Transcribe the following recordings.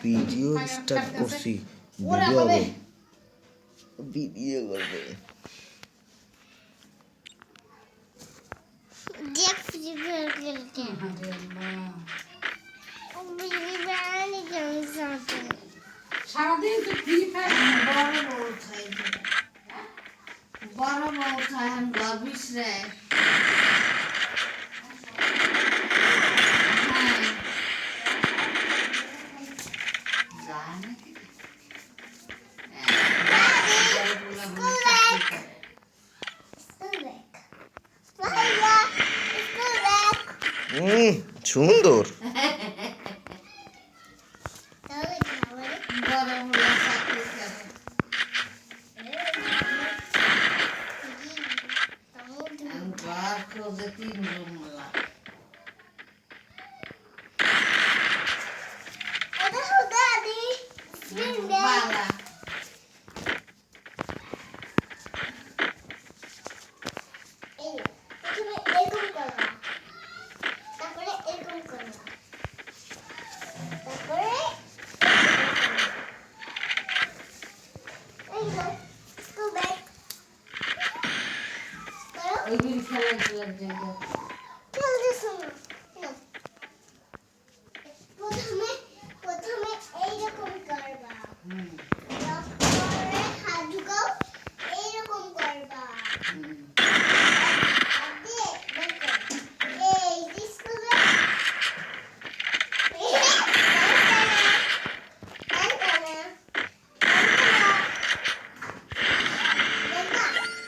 Video start করছি video হবে video করবে দেখ ফ্রি ফায়ার খেলতে সারাদিন তো ফ্রি ফায়ার বড় বড় খাই हम गर्विश रे সুন্দর ওইগুলি খেলার জায়গা প্রথমে এইরকম করবা তারপরে হাত ঢুকাও এইরকম করবা এই দিসকুলে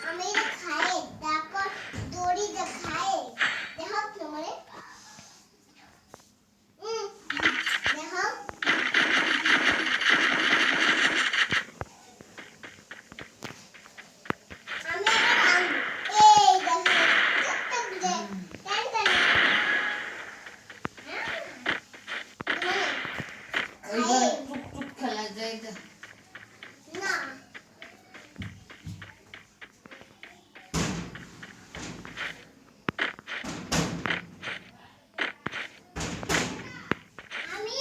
আমি খাই তারপর দড়ি দেখাই দেখো তোমারে দেখো আমি এই দেখো চট্টক দে টান টান ওইগুলো টুক খেলার জায়গা না আমি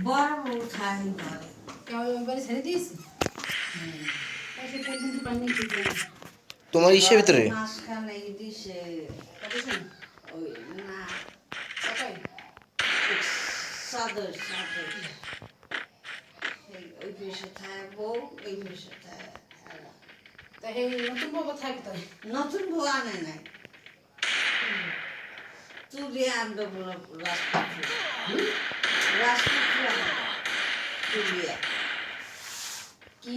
বড় বড় খাই ঘরে এবারে ছেড়ে দিয়েছি পয়সা তেল কিন্তু পানি খেতে তোমার ইসের ভিতরে মাঝখানে দিছে ওই না সাদর সাদর ওই পেশে থাকবো ওই পেশে থাকবো তা এই নতুন বাবা থাকতো নতুন বউ আনে নাই তুলে আনবে বলে রাজপুত্র তুলিয়া কি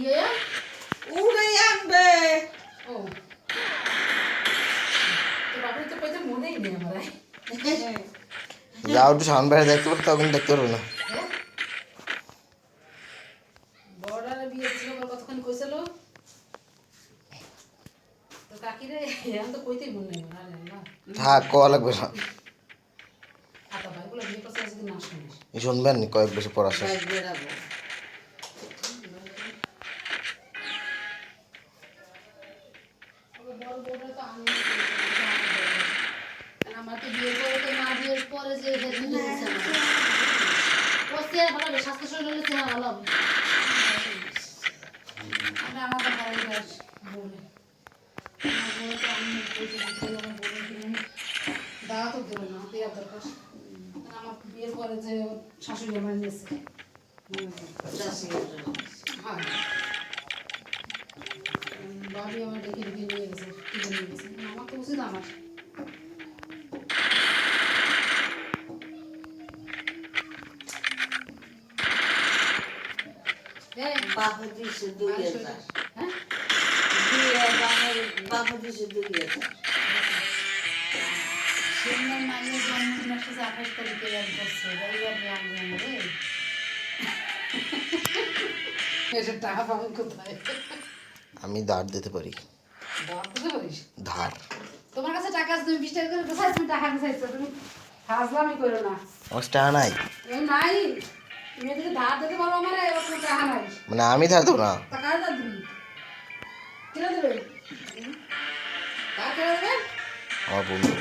উড়ে আনবে ও তো বাবার তো কইতে মনেই নেই আমার যাও একটু সামনে বাইরে দেখতে পারো তখন দেখতে পারবে না বড়ার বিয়ে ছিল বল কতক্ষণ কইছিল তো কাকিরে এখন তো কইতেই মনে নেই আরে আল্লাহ থাক কওয়া লাগবে না আতা ভাইগুলো বিয়ে করছে আজকে না শুনিস শুনবেন কয়েক বছর পর আসে বাইক বেরাবো বড় বড় তো আমি আমাকে বিয়ে করে তো না বিয়ের পরে যে ভালো স্বাস্থ্য শরীর হলে চেহারা ভালো হবে আমি আমাদের ভালো বলে দাওয়া তো দিল না দেওয়ার দরকার আমার বিয়ের পরে যে শাশুড়ি আমার নিয়েছে হ্যাঁ বাবি আমার ডেকে ডেকে নিয়ে গেছে কিনে নিয়ে গেছে আমার তো উচিত আমার বাপে দিছে 2000 হ্যাঁ বাপে দিছে 2000 সিংহের মাইয়ের জন্মদিন আসছে 28 তারিখে এক বছর রবিবার লাগবে রে এটা টাকা পাবো কোথায় আমি ধার দিতে পারি দাঁত দিতে পারিস ধার তোমার কাছে টাকা আছে, তুমি 20 টাকা করে চাইছো, তুমি টাকা চাইছো, তুমি ফাজলামি করো না। আমার টাকা নাই, এই নাই, তুমি যদি ধার দিতে পারো আমার এবার তোমার টাকা নাই। মানে আমি ধার দেবো না। টাকা ধার দিবি, কিনে দেবে? কার কিনে দেবে? আমার বন্ধু